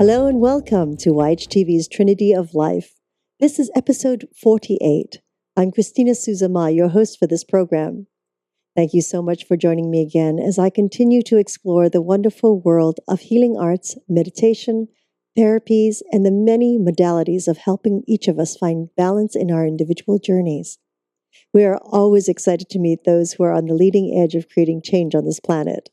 Hello and welcome to YHTV's Trinity of Life. This is episode 48. I'm Christina Suzama, your host for this program. Thank you so much for joining me again as I continue to explore the wonderful world of healing arts, meditation, therapies, and the many modalities of helping each of us find balance in our individual journeys. We are always excited to meet those who are on the leading edge of creating change on this planet.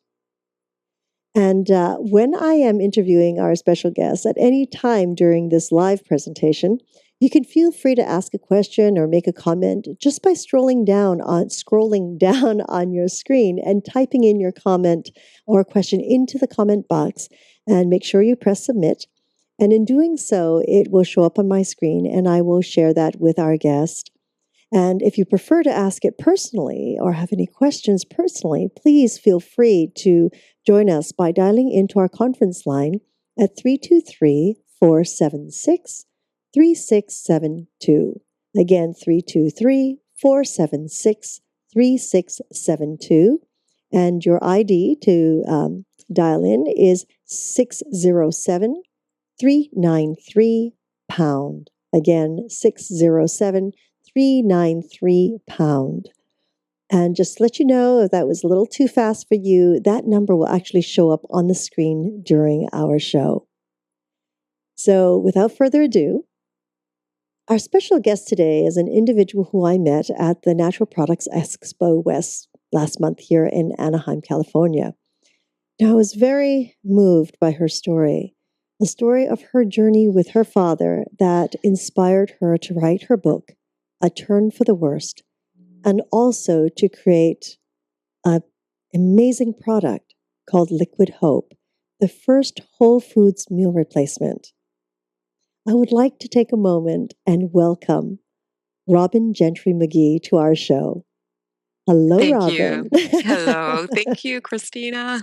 And when I am interviewing our special guests at any time during this live presentation, you can feel free to ask a question or make a comment just by scrolling down on your screen and typing in your comment or question into the comment box, and make sure you press submit. And in doing so, it will show up on my screen and I will share that with our guest. And if you prefer to ask it personally or have any questions personally, please feel free to join us by dialing into our conference line at 323-476-3672. Again, 323-476-3672. And your ID to dial in is 607-393-pound. Again, 607-393-pound. And just to let you know, if that was a little too fast for you, that number will actually show up on the screen during our show. So without further ado, our special guest today is an individual who I met at the Natural Products Expo West last month here in Anaheim, California. Now, I was very moved by her story, a story of her journey with her father that inspired her to write her book, A Turn for the Worst, and also to create an amazing product called Liquid Hope, the first whole foods meal replacement. I would like to take a moment and welcome Robin Gentry McGee to our show. Hello, Thank Robin. you. Hello. Thank you, Christina.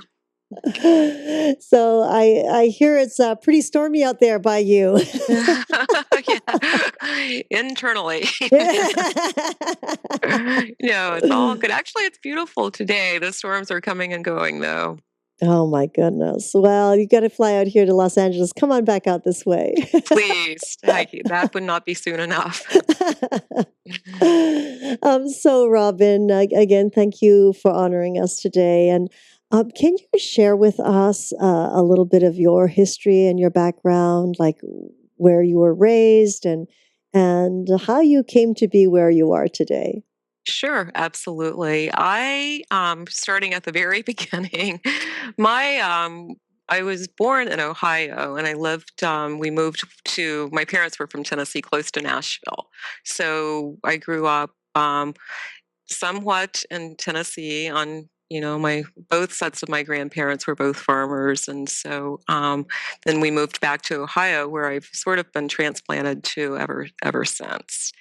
So I hear it's pretty stormy out there by you. Yeah. Internally. No, it's all good. Actually, it's beautiful today. The storms are coming and going, though. Oh my goodness. Well, you got to fly out here to Los Angeles. Come on back out this way. Please. That would not be soon enough. So Robin, again, thank you for honoring us today. And can you share with us a little bit of your history and your background, like where you were raised and how you came to be where you are today? Sure, absolutely. Starting at the very beginning, my I was born in Ohio, and we moved my parents were from Tennessee, close to Nashville. So I grew up somewhat in Tennessee both sets of my grandparents were both farmers. And so then we moved back to Ohio, where I've sort of been transplanted to ever since.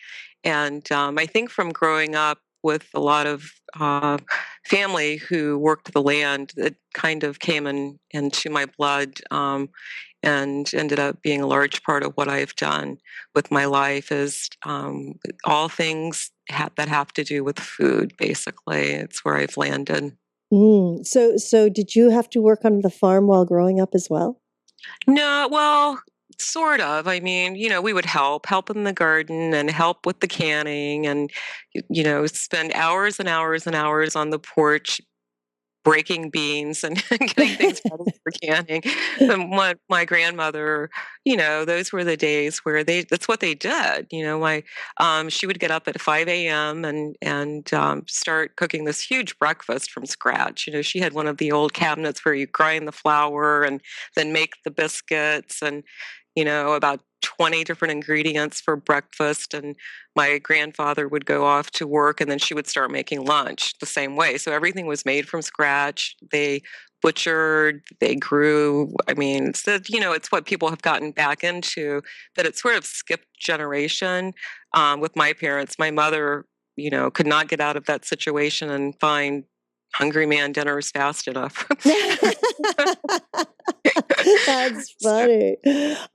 And I think from growing up with a lot of family who worked the land, it kind of came into my blood, and ended up being a large part of what I've done with my life is all things that have to do with food, basically. It's where I've landed. So did you have to work on the farm while growing up as well? No, well, sort of. I mean, we would help in the garden and help with the canning and, spend hours and hours and hours on the porch breaking beans and getting things ready for canning. And my grandmother, those were the days where that's what they did. She would get up at 5 a.m. and start cooking this huge breakfast from scratch. She had one of the old cabinets where you grind the flour and then make the biscuits and, about 20 different ingredients for breakfast. And my grandfather would go off to work, and then she would start making lunch the same way. So everything was made from scratch. They butchered, they grew. I mean, it's what people have gotten back into, but it sort of skipped generation with my parents. My mother, could not get out of that situation and find hungry man dinners fast enough. That's funny.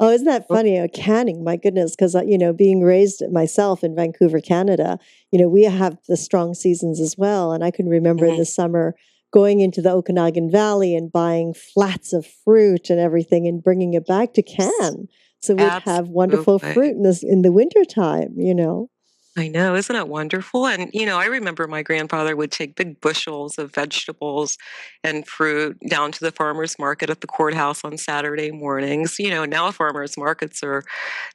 Oh, isn't that funny? Canning, my goodness, because, being raised myself in Vancouver, Canada, we have the strong seasons as well. And I can remember in the summer going into the Okanagan Valley and buying flats of fruit and everything and bringing it back to can. So we'd have wonderful fruit Absolutely. in the winter time, you know. I know, isn't it wonderful? And, I remember my grandfather would take big bushels of vegetables and fruit down to the farmer's market at the courthouse on Saturday mornings. Now farmers markets are,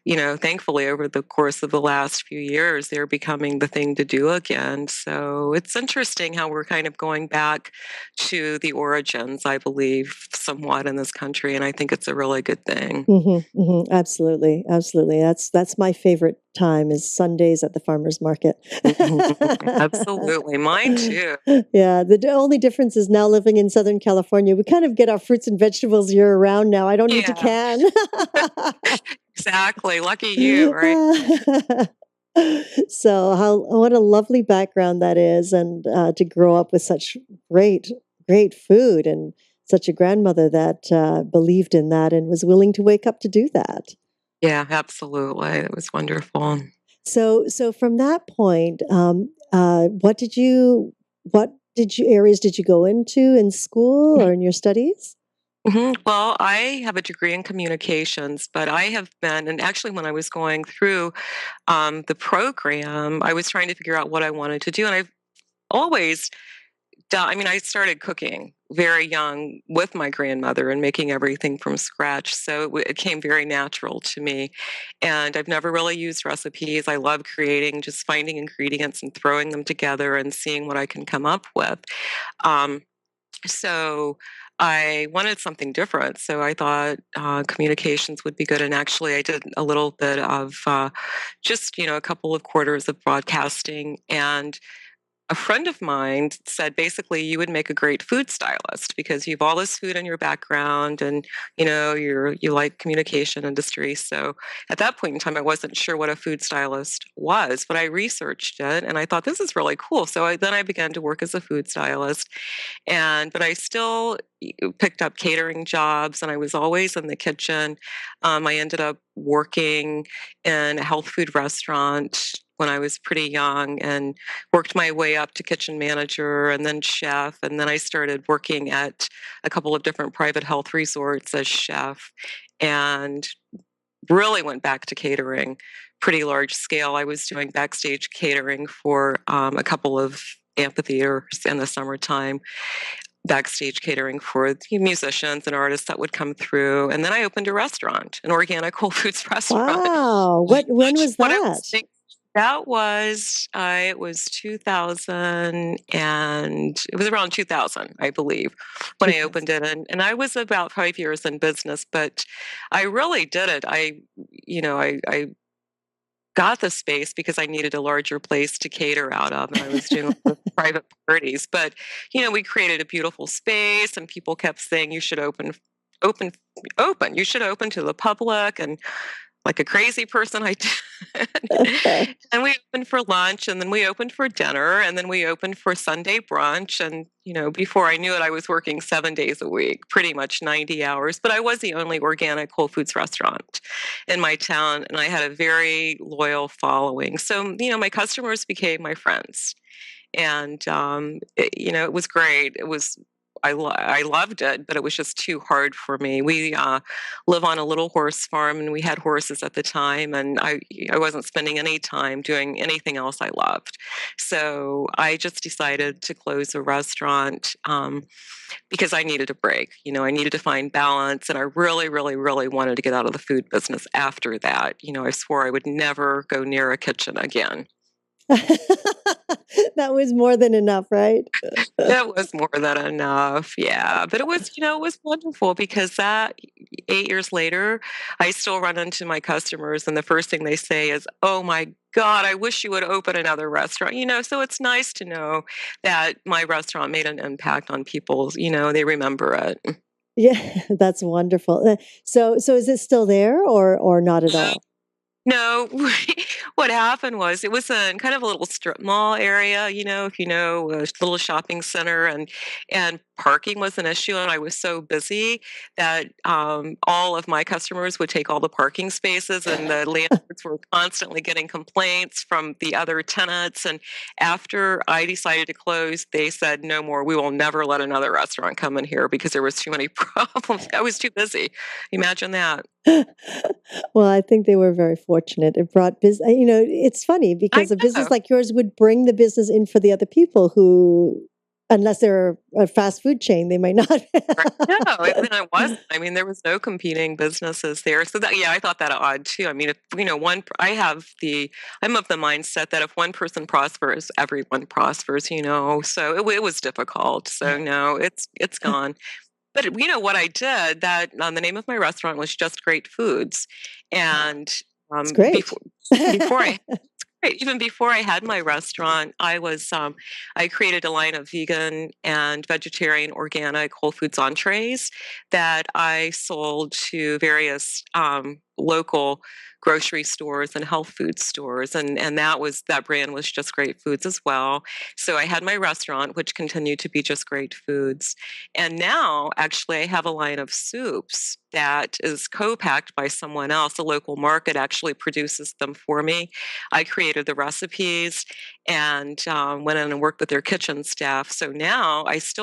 thankfully over the course of the last few years, they're becoming the thing to do again. So it's interesting how we're kind of going back to the origins, I believe, somewhat in this country. And I think it's a really good thing. Absolutely, absolutely. That's my favorite time is Sundays at the farmers market. Absolutely. Mine too. Yeah, the only difference is now living in Southern California, we kind of get our fruits and vegetables year round now. I don't need to Yeah. can. Exactly, lucky you, right? So what a lovely background that is, and to grow up with such great great food and such a grandmother that believed in that and was willing to wake up to do that. Yeah, absolutely, it was wonderful. So from that point, what areas did you go into in school or in your studies? Well, I have a degree in communications, but I have been and actually when I was going through, the program, I was trying to figure out what I wanted to do, and I've always I mean, I started cooking very young with my grandmother and making everything from scratch, so it came very natural to me, and I've never really used recipes. I love creating, just finding ingredients and throwing them together and seeing what I can come up with. Um, so I wanted something different, so I thought, communications would be good, and actually I did a little bit of, just, a couple of quarters of broadcasting, and a friend of mine said basically you would make a great food stylist because you have all this food in your background and you like communication industry. So at that point in time I wasn't sure what a food stylist was, but I researched it and I thought this is really cool. So then I began to work as a food stylist, but I still picked up catering jobs and I was always in the kitchen. I ended up working in a health food restaurant when I was pretty young and worked my way up to kitchen manager and then chef. And then I started working at a couple of different private health resorts as chef and really went back to catering pretty large scale. I was doing backstage catering for a couple of amphitheaters in the summertime, backstage catering for the musicians and artists that would come through. And then I opened a restaurant, an organic Whole Foods restaurant. Wow. When was When I that? was that was it was 2000 and it was around 2000, I believe, when I 2000. opened it, and I was about 5 years in business, but I really did it. I got the space because I needed a larger place to cater out of, and I was doing private parties. But we created a beautiful space, and people kept saying you should open, open. You should open to the public, and like a crazy person, I did. And we opened for lunch, and then we opened for dinner, and then we opened for Sunday brunch. And, before I knew it, I was working 7 days a week, pretty much 90 hours. But I was the only organic Whole Foods restaurant in my town, and I had a very loyal following. So, my customers became my friends. And, it was great. I loved it, but it was just too hard for me. We live on a little horse farm, and we had horses at the time, and I wasn't spending any time doing anything else I loved. So I just decided to close the restaurant because I needed a break. I needed to find balance, and I really, really, really wanted to get out of the food business after that. I swore I would never go near a kitchen again. That was more than enough, right? It was more than enough, yeah, but it was wonderful because that 8 years later, I still run into my customers, and the first thing they say is, "Oh my god, I wish you would open another restaurant," so it's nice to know that my restaurant made an impact on people, they remember it. Yeah, that's wonderful. So is it still there or not at all? No, what happened was it was in kind of a little strip mall area, if a little shopping center, and parking was an issue, and I was so busy that all of my customers would take all the parking spaces, and the landlords were constantly getting complaints from the other tenants. And after I decided to close, they said, "No more. We will never let another restaurant come in here because there was too many problems." I was too busy. Imagine that. Well, I think they were very fortunate. It brought business. It's funny I because a business know. like yours would bring the business in for the other people who, unless they're a fast food chain, they might not. Right. No, it wasn't. I mean, there was no competing businesses there. So that, yeah, I thought that odd too. I mean, if I'm of the mindset that if one person prospers, everyone prospers. So it was difficult. So no, it's gone. But what I did, that the name of my restaurant was Just Great Foods, and It's great. before I right, even before I had my restaurant, I created a line of vegan and vegetarian organic whole foods entrees that I sold to various local grocery stores and health food stores, and that brand was Just Great Foods as well. So I had my restaurant, which continued to be Just Great Foods, and now actually I have a line of soups that is co-packed by someone else. The local market actually produces them for me. I created the recipes and went in and worked with their kitchen staff. So now it's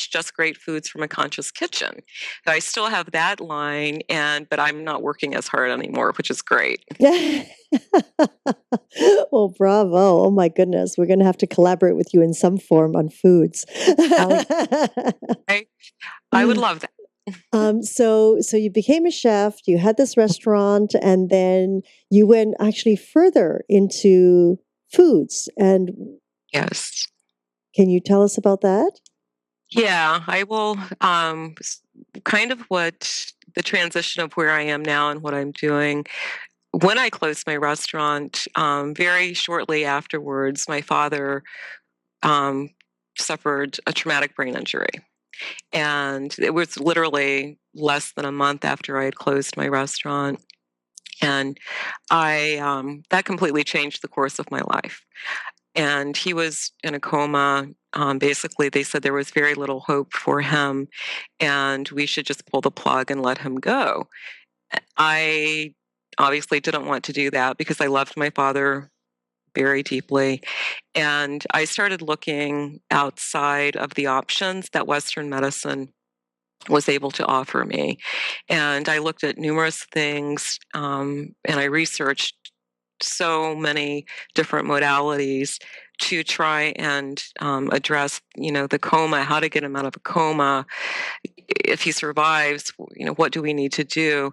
Just Great Foods from a Conscious Kitchen. So I still have that line, but I'm not working as hard anymore, which is great. Well, bravo. Oh my goodness. We're going to have to collaborate with you in some form on foods. I, I would love that. So you became a chef, you had this restaurant, and then you went actually further into foods. And Yes. can you tell us about that? Yeah, I will. Kind of what the transition of where I am now and what I'm doing. When I closed my restaurant, very shortly afterwards, my father um, suffered a traumatic brain injury. And it was literally less than a month after I had closed my restaurant. And that completely changed the course of my life. And he was in a coma. Basically, they said there was very little hope for him, and we should just pull the plug and let him go. I obviously didn't want to do that because I loved my father very deeply. And I started looking outside of the options that Western medicine was able to offer me. And I looked at numerous things, and I researched so many different modalities to try and address, the coma, how to get him out of a coma. If he survives, what do we need to do?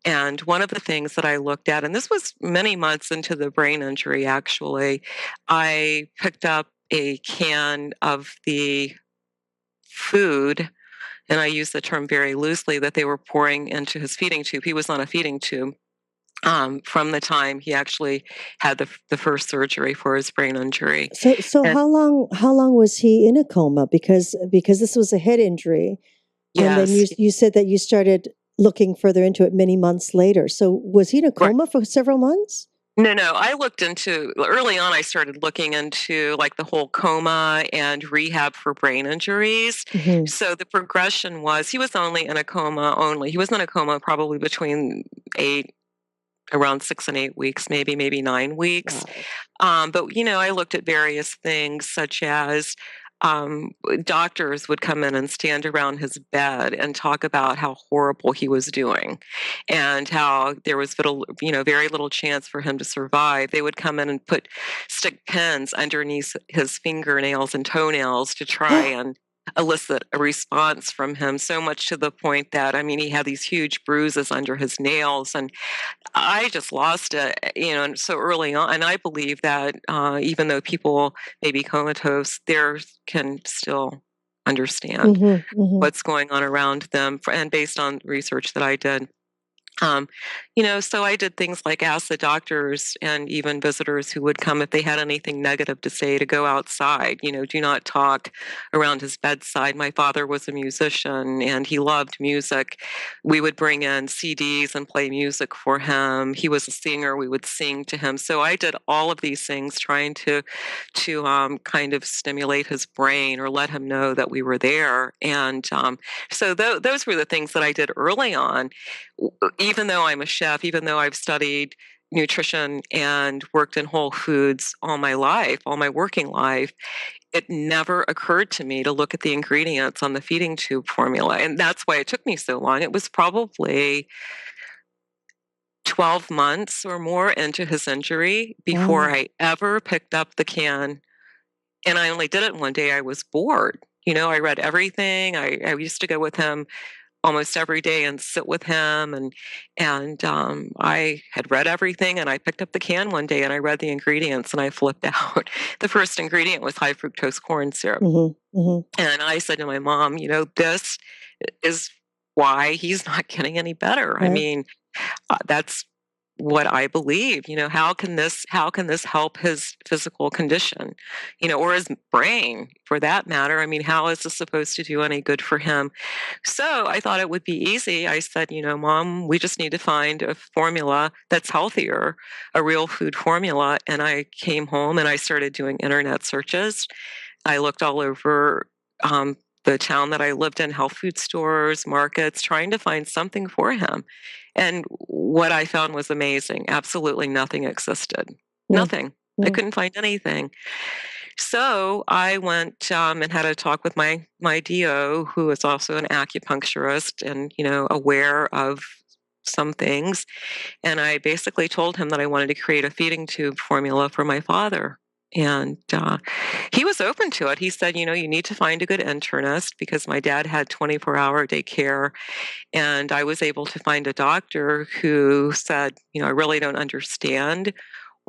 And one of the things that I looked at, and this was many months into the brain injury, actually, I picked up a can of the food, and I use the term very loosely, that they were pouring into his feeding tube. He was on a feeding tube from the time he actually had the first surgery for his brain injury. So And how long was he in a coma? Because this was a head injury, and then yes, you said that you started looking further into it many months later. So was he in a right. coma for several months? No. I looked into early on. I started looking into like the whole coma and rehab for brain injuries. Hmm. So the progression was he was only in a coma. He was in a coma probably between around 6 and 8 weeks, maybe 9 weeks. Wow. But I looked at various things such as um, doctors would come in and stand around his bed and talk about how horrible he was doing, and how there was very little chance for him to survive. They would come in and stick pins underneath his fingernails and toenails to try and elicit a response from him. So much to the point that he had these huge bruises under his nails, and I just lost it, and so early on. And I believe that even though people may be comatose, they can still understand Hmm. Hmm. what's going on around them. And based on research that I did, Um, so I did things like ask the doctors and even visitors who would come if they had anything negative to say to go outside. Do not talk around his bedside. My father was a musician and he loved music. We would bring in CDs and play music for him. He was a singer. We would sing to him. So I did all of these things trying to kind of stimulate his brain or let him know that we were there. And so those were the things that I did early on. Even though I'm a chef, even though I've studied nutrition and worked in whole foods all my life, all my working life, it never occurred to me to look at the ingredients on the feeding tube formula. And that's why it took me so long. It was probably 12 months or more into his injury before Wow. I ever picked up the can. And I only did it one day. I was bored. I read everything. I used to go with him almost every day and sit with him, and I had read everything, and I picked up the can one day and I read the ingredients and I flipped out. The first ingredient was high fructose corn syrup. Hmm. Hmm. And I said to my mom, this is why he's not getting any better. I Right. mean, that's what I believe. How can this help his physical condition, or his brain for that matter? I mean, how is this supposed to do any good for him? So I thought it would be easy. I said, Mom, we just need to find a formula that's healthier, a real food formula. And I came home and I started doing internet searches. I looked all over the town that I lived in, health food stores, markets, trying to find something for him. And what I found was amazing. Absolutely nothing existed. Mm. Nothing. I Mm. couldn't find anything. So I went and had a talk with my DO, who is also an acupuncturist and aware of some things. And I basically told him that I wanted to create a feeding tube formula for my father. And he was open to it. He said, you need to find a good internist because my dad had 24-hour day care. And I was able to find a doctor who said, I really don't understand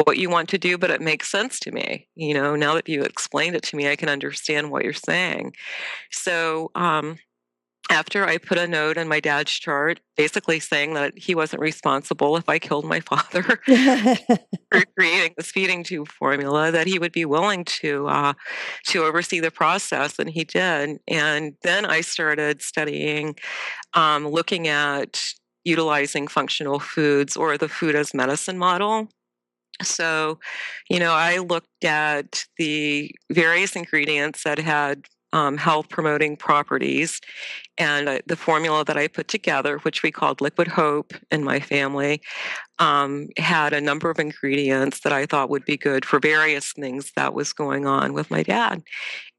what you want to do, but it makes sense to me. Now that you explained it to me, I can understand what you're saying. So, after I put a note in my dad's chart, basically saying that he wasn't responsible if I killed my father for creating this feeding tube formula, that he would be willing to oversee the process, and he did. And then I started studying, looking at utilizing functional foods or the food as medicine model. So, I looked at the various ingredients that had health promoting properties, and the formula that I put together, which we called Liquid Hope in my family, had a number of ingredients that I thought would be good for various things that was going on with my dad.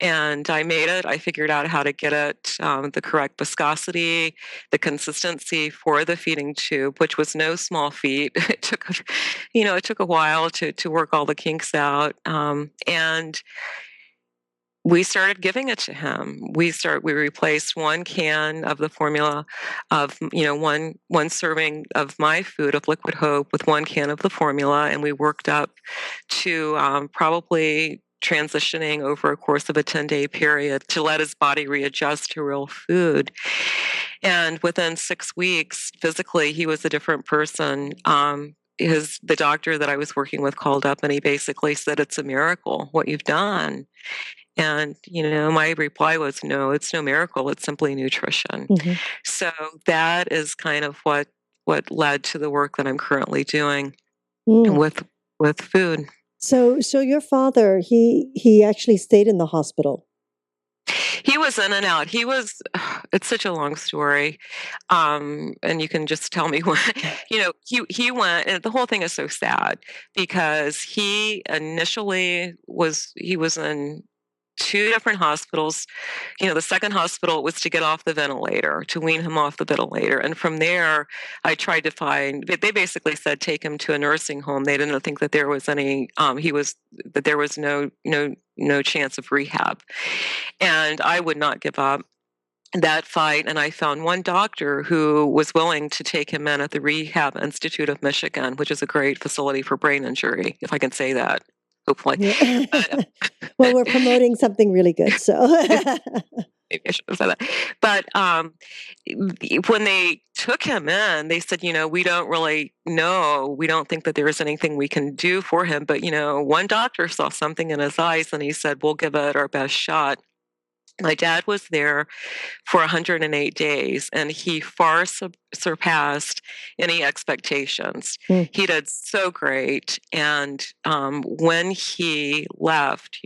And I made it. I figured out how to get it the correct viscosity, the consistency for the feeding tube, which was no small feat. It took a while to work all the kinks out, and we started giving it to him. We replaced one can of the formula of one serving of my food of Liquid Hope with one can of the formula, and we worked up to probably transitioning over a course of a 10-day period to let his body readjust to real food. And within 6 weeks, physically, he was a different person. The doctor that I was working with called up and he basically said, "It's a miracle what you've done." And, my reply was, "No, it's no miracle. It's simply nutrition." Hmm. So that is kind of what led to the work that I'm currently doing Mm. with food. So your father, he actually stayed in the hospital. He was in and out. It's such a long story. And you can just tell me when, he went, and the whole thing is so sad because he initially he was in two different hospitals. The second hospital was to get off the ventilator, to wean him off the ventilator. And from there, I tried to find, they basically said, take him to a nursing home. They didn't think that there was that there was no chance of rehab. And I would not give up that fight. And I found one doctor who was willing to take him in at the Rehab Institute of Michigan, which is a great facility for brain injury, if I can say that hopefully. But Well, we're promoting something really good, so. maybe I should have said that. But when they took him in, they said, we don't really know. We don't think that there is anything we can do for him. But, one doctor saw something in his eyes and he said, we'll give it our best shot. My dad was there for 108 days, and he far surpassed any expectations. Mm. He did so great. And when he left,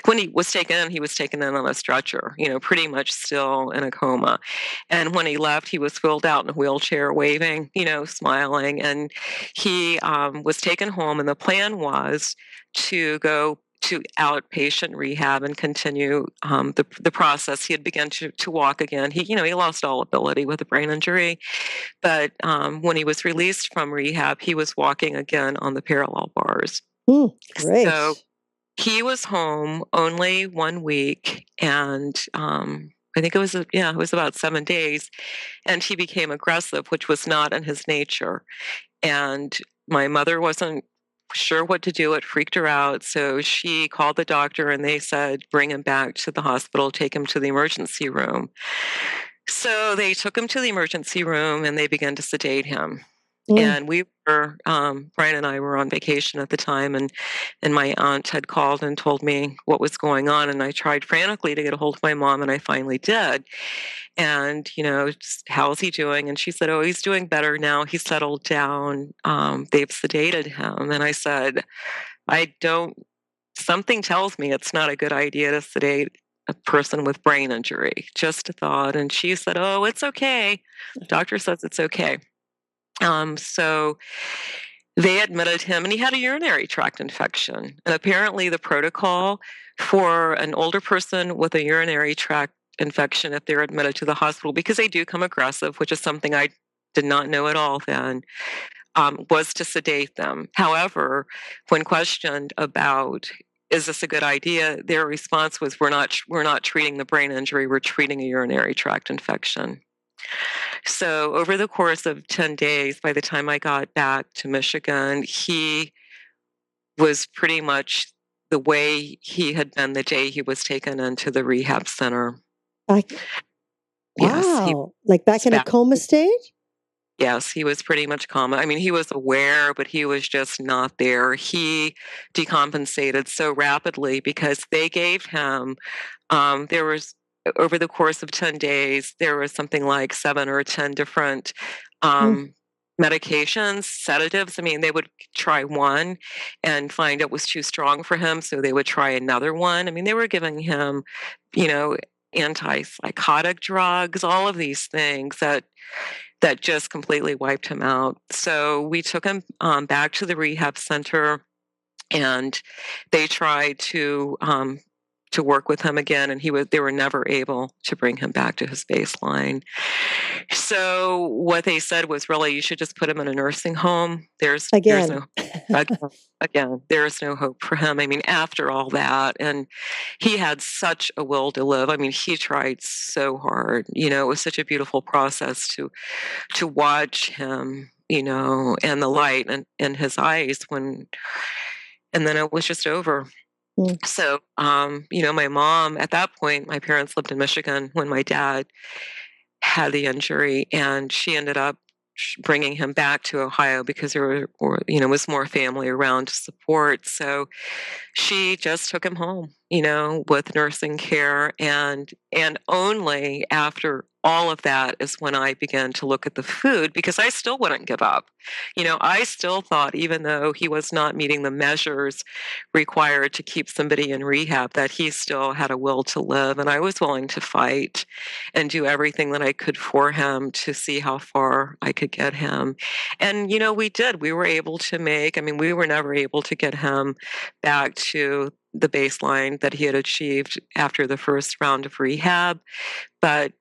when he was taken in on a stretcher, pretty much still in a coma. And when he left, he was filled out in a wheelchair, waving, smiling. And he was taken home, and the plan was to go to outpatient rehab and continue the process. He had begun to walk again. He lost all ability with a brain injury, but when he was released from rehab, he was walking again on the parallel bars. Great. So he was home only 1 week, and I think it was about 7 days, and he became aggressive, which was not in his nature. And my mother wasn't sure what to do. It freaked her out. So she called the doctor and they said, bring him back to the hospital, take him to the emergency room. So they took him to the emergency room and they began to sedate him. And we were, Brian and I were on vacation at the time, and my aunt had called and told me what was going on. And I tried frantically to get a hold of my mom, and I finally did. And, how's he doing? And she said, oh, he's doing better now. He's settled down. They've sedated him. And I said, something tells me it's not a good idea to sedate a person with brain injury. Just a thought. And she said, oh, it's okay. Doctor says it's okay. So they admitted him, and he had a urinary tract infection. And apparently the protocol for an older person with a urinary tract infection, if they're admitted to the hospital, because they do come aggressive, which is something I did not know at all then, was to sedate them. However, when questioned about, is this a good idea, their response was, we're not treating the brain injury, we're treating a urinary tract infection. So over the course of 10 days, by the time I got back to Michigan, he was pretty much the way he had been the day he was taken into the rehab center. Yes, like back in a coma state? Yes, he was pretty much coma. I mean, he was aware, but he was just not there. He decompensated so rapidly because they gave him, there was, over the course of 10 days, there was something like 7 or 10 different medications, sedatives. I mean, they would try one and find it was too strong for him, so they would try another one. I mean, they were giving him, antipsychotic drugs, all of these things that just completely wiped him out. So we took him back to the rehab center, and they tried to work with him again, and they were never able to bring him back to his baseline. So what they said was, really, you should just put him in a nursing home. There's no again, there is no hope for him. I mean, after all that, and he had such a will to live. I mean, he tried so hard. It was such a beautiful process to watch him, and the light in his eyes and then it was just over. So, my mom, at that point, my parents lived in Michigan when my dad had the injury, and she ended up bringing him back to Ohio because there was more family around to support. So she just took him home, with nursing care, and only after all of that is when I began to look at the food, because I still wouldn't give up. I still thought, even though he was not meeting the measures required to keep somebody in rehab, that he still had a will to live, and I was willing to fight and do everything that I could for him to see how far I could get him. And we did. We were able to we were never able to get him back to the baseline that he had achieved after the first round of rehab, but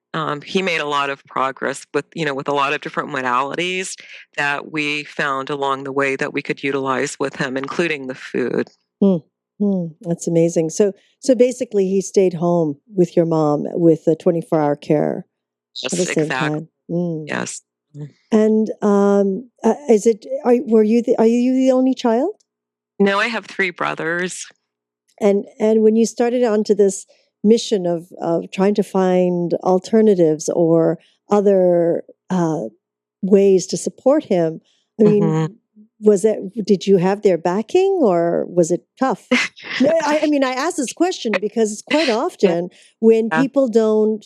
he made a lot of progress with a lot of different modalities that we found along the way that we could utilize with him, including the food. That's amazing. So basically, he stayed home with your mom with the 24-hour care at the same time. Yes. And are you the only child? No, I have 3 brothers. And when you started onto this mission of trying to find alternatives or other ways to support him, I Mhm. mean, did you have their backing or was it tough? No, I mean, I ask this question because it's quite Yeah. often when people don't,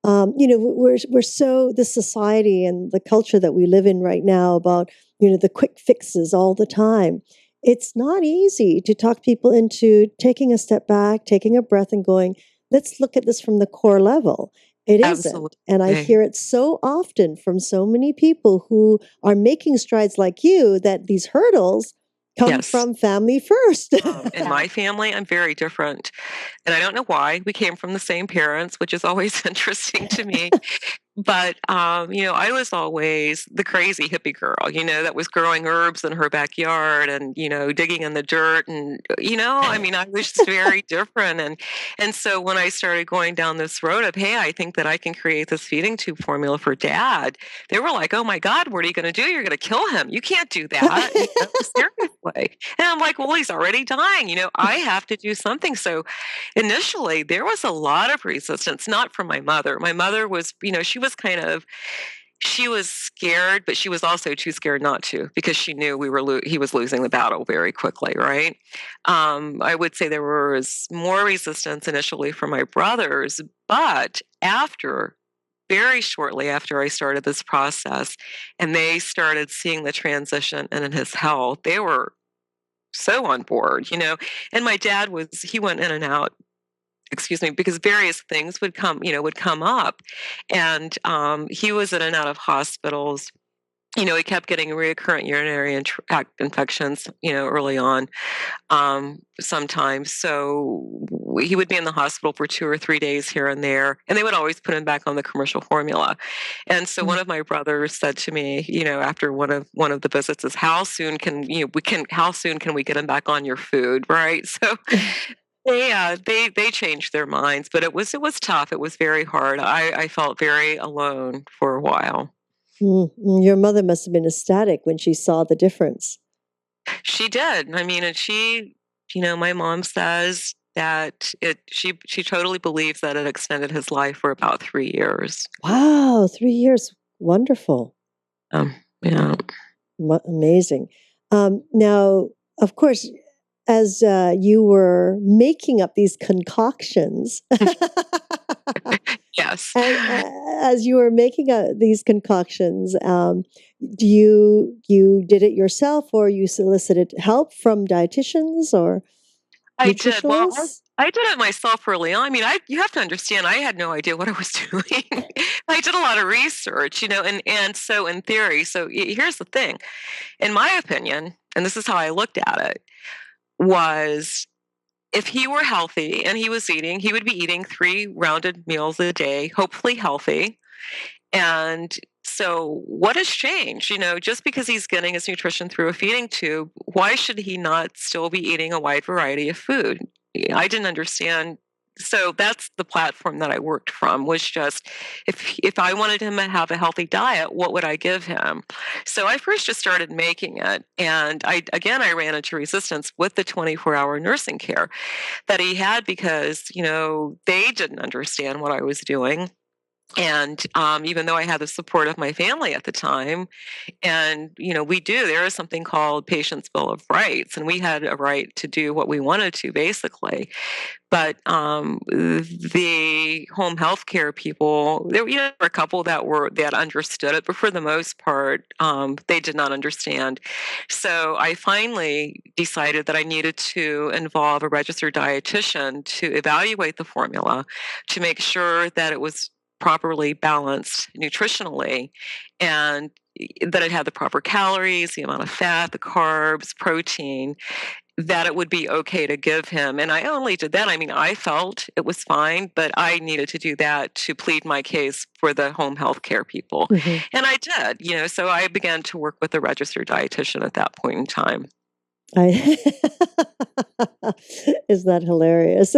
we're so, this society and the culture that we live in right now about, the quick fixes all the time. It's not easy to talk people into taking a step back, taking a breath and going, let's look at this from the core level. It isn't. And I Absolutely. hear it so often from so many people who are making strides like you that these hurdles come Yes. from family first. In my family, I'm very different, and I don't know why. We came from the same parents, which is always interesting to me. But, I was always the crazy hippie girl, that was growing herbs in her backyard and, digging in the dirt and, I mean, I was just very different. And so when I started going down this road of, hey, I think that I can create this feeding tube formula for dad, they were like, oh my God, what are you going to do? You're going to kill him. You can't do that. Seriously. And I'm like, well, he's already dying. I have to do something. So initially, there was a lot of resistance, not from my mother. My mother was, she was scared, but she was also too scared not to because she knew he was losing the battle very quickly, right? I would say there was more resistance initially from my brothers, but very shortly after I started this process, and they started seeing the transition in his health, they were so on board. And my dad he went in and out, excuse me, because various things would come up. And he was in and out of hospitals. He kept getting recurrent urinary tract infections, early on, sometimes. So he would be in the hospital for 2 or 3 days here and there, and they would always put him back on the commercial formula. And so one of my brothers said to me, after one of the visits, is how soon can we get him back on your food, right? So yeah, they changed their minds, but it was tough. It was very hard. I felt very alone for a while. Your mother must have been ecstatic when she saw the difference. She did. I mean, and my mom says that she totally believes that it extended his life for about 3 years. Wow, 3 years. Wonderful. Yeah. Amazing. Now, of course, as you were making up these concoctions, Yes. as you were making these concoctions, do you did it yourself, or you solicited help from dietitians or I did. Well, nutritionalists? I did it myself early on. I mean, you have to understand, I had no idea what I was doing. I did a lot of research, and so in theory, so here's the thing. In my opinion, and this is how I looked at it, was if he were healthy and he would be eating 3 rounded meals a day, hopefully healthy. And so, what has changed? Just because he's getting his nutrition through a feeding tube, why should he not still be eating a wide variety of food? I didn't understand. So that's the platform that I worked from, was just if I wanted him to have a healthy diet, what would I give him? So I first just started making it, and I ran into resistance with the 24-hour nursing care that he had because they didn't understand what I was doing. And even though I had the support of my family at the time, and there is something called Patient's Bill of Rights, and we had a right to do what we wanted to, basically. But the home health care people, there were a couple that understood it, but for the most part, they did not understand. So I finally decided that I needed to involve a registered dietitian to evaluate the formula to make sure that it was properly balanced nutritionally, and that it had the proper calories, the amount of fat, the carbs, protein, that it would be okay to give him. And I only did that. I mean, I felt it was fine, but I needed to do that to plead my case for the home health care people. Hmm. And I did, so I began to work with a registered dietitian at that point in time. I is that hilarious?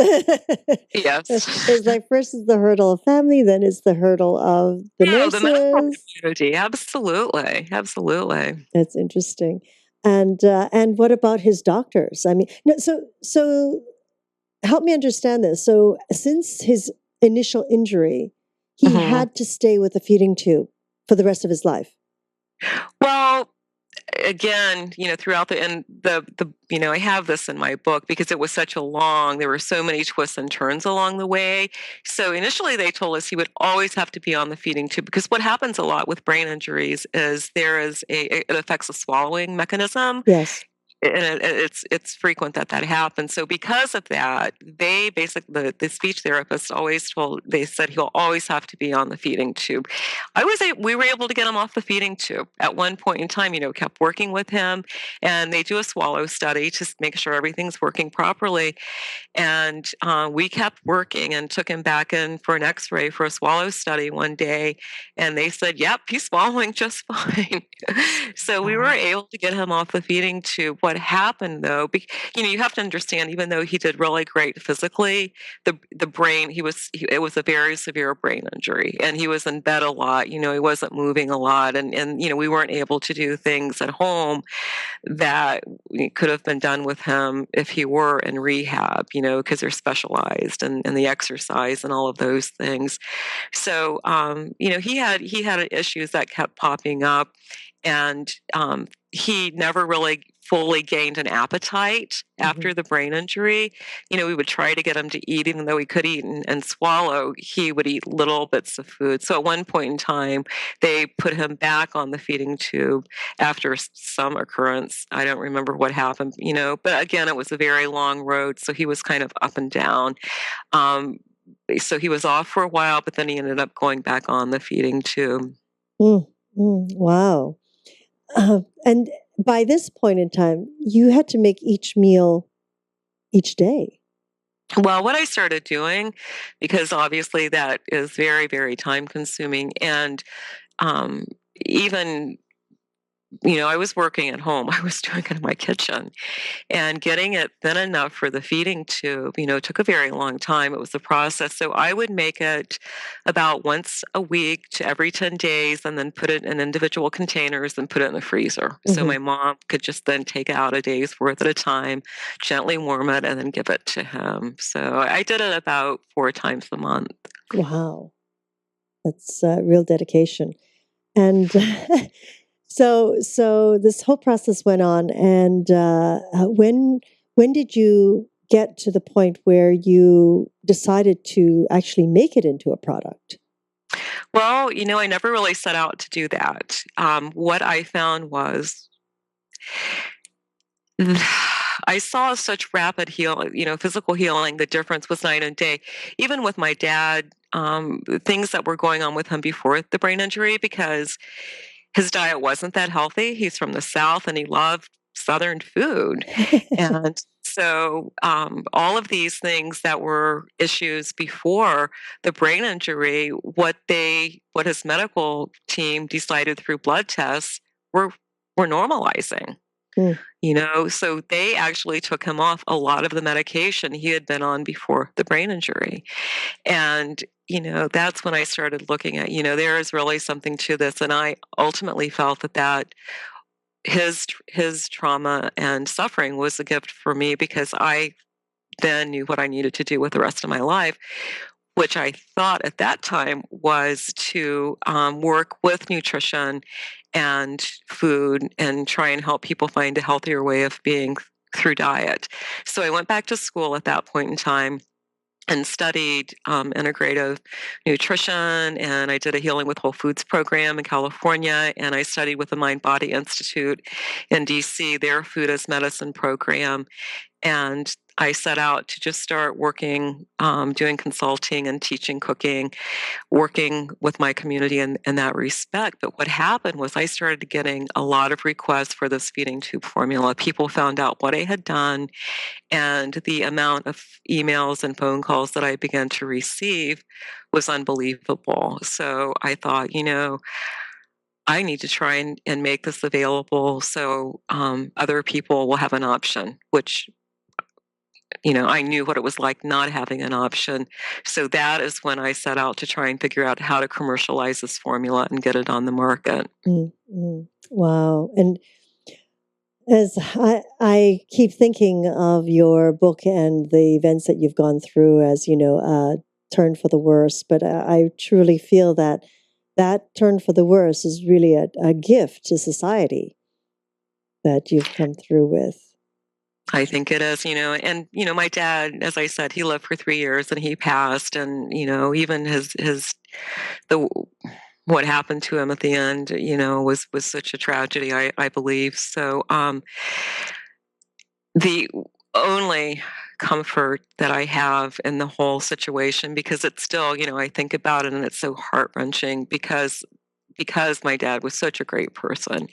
Yes. It's like first is the hurdle of family, then it's the hurdle of the No, the medical nurses. community. Absolutely. Absolutely. That's interesting. And what about his doctors? I mean, no, so help me understand this. So since his initial injury, he Mhm. had to stay with a feeding tube for the rest of his life. Well, again, throughout I have this in my book because it was there were so many twists and turns along the way. So initially they told us he would always have to be on the feeding tube because what happens a lot with brain injuries is it affects the swallowing mechanism. Yes. And it's frequent that happens. So because of that, they basically the speech therapist they said he'll always have to be on the feeding tube. We were able to get him off the feeding tube at one point in time. Kept working with him, and they do a swallow study to make sure everything's working properly. And we kept working and took him back in for an X-ray for a swallow study one day, and they said, "Yep, he's swallowing just fine." So we were Wow. able to get him off the feeding tube. What happened though, you have to understand, even though he did really great physically, the brain it was a very severe brain injury, and he was in bed a lot. He wasn't moving a lot, and we weren't able to do things at home that could have been done with him if he were in rehab, because they're specialized and the exercise and all of those things. So, he had issues that kept popping up, and he never really fully gained an appetite Mhm. after the brain injury. We would try to get him to eat, even though he could eat and swallow, he would eat little bits of food. So at one point in time, they put him back on the feeding tube after some occurrence. I don't remember what happened, but again, it was a very long road. So he was kind of up and down. Um, so he was off for a while, but then he ended up going back on the feeding tube. Mm, wow. And by this point in time, you had to make each meal each day. Well, what I started doing, because obviously that is very, very time consuming, and um, even I was working at home. I was doing it in my kitchen, and getting it thin enough for the feeding tube, took a very long time. It was a process. So I would make it about once a week to every 10 days and then put it in individual containers and put it in the freezer. So Hmm. my mom could just then take out a day's worth at a time, gently warm it, and then give it to him. So I did it about 4 times a month. Wow, that's real dedication. And so this whole process went on. And when did you get to the point where you decided to actually make it into a product? Well, I never really set out to do that. What I found was I saw such rapid physical healing. The difference was night and day. Even with my dad, things that were going on with him before the brain injury, because his diet wasn't that healthy. He's from the South and he loved Southern food. And so all of these things that were issues before the brain injury, what his medical team decided through blood tests were were normalizing. Mm, So they actually took him off a lot of the medication he had been on before the brain injury. And, that's when I started looking at, there is really something to this. And I ultimately felt that his trauma and suffering was a gift for me because I then knew what I needed to do with the rest of my life, which I thought at that time was to work with nutrition and food and try and help people find a healthier way of being through diet. So I went back to school at that point in time and studied integrative nutrition, and I did a healing with whole foods program in California, and I studied with the Mind Body Institute in DC, their food as medicine program. And I set out to just start working, doing consulting and teaching cooking, working with my community in that respect. But what happened was I started getting a lot of requests for this feeding tube formula. People found out what I had done, and the amount of emails and phone calls that I began to receive was unbelievable. So I thought, I need to try and make this available so other people will have an option, which I knew what it was like not having an option. So that is when I set out to try and figure out how to commercialize this formula and get it on the market. mm, mm. Wow. And As I keep thinking of your book and the events that you've gone through, as you know, turn for the worse. But I truly feel that that turn for the worse is really a gift to society that you've come through with. I think it is, and my dad, as I said, he lived for 3 years and he passed, and even the what happened to him at the end, was such a tragedy. I believe so. The only comfort that I have in the whole situation, because it's still, I think about it and it's so heart-wrenching because my dad was such a great person.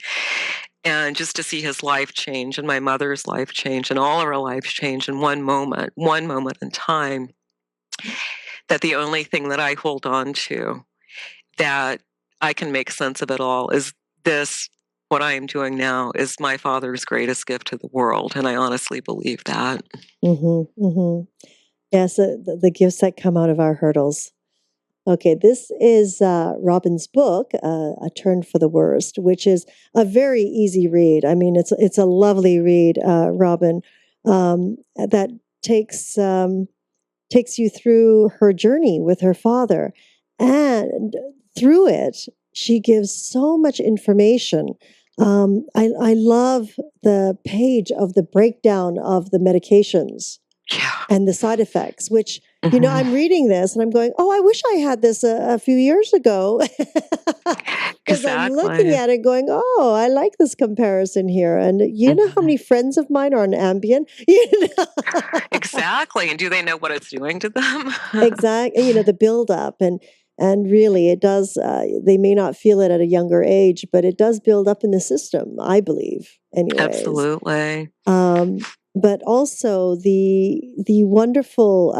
And just to see his life change and my mother's life change and all of our lives change in one moment in time, that the only thing that I hold on to that I can make sense of it all is this. What I am doing now is my father's greatest gift to the world. And I honestly believe that. Mm-hmm, mm-hmm. Yes, the gifts that come out of our hurdles. Okay, this is Robin's book, A Turn for the Worst, which is a very easy read. I mean, it's a lovely read, Robin, that takes you through her journey with her father, and through it, she gives so much information. I love the page of the breakdown of the medications Yeah. and the side effects, which, Mhm. I'm reading this and I'm going, oh, I wish I had this a few years ago. Because I'm looking Exactly. at it going, oh, I like this comparison here. And you know how Mhm. many friends of mine are on Ambien? You know? Exactly, and do they know what it's doing to them? Exactly. The buildup. And really, it does, they may not feel it at a younger age, but it does build up in the system, I believe, anyways. Absolutely. um, but also the wonderful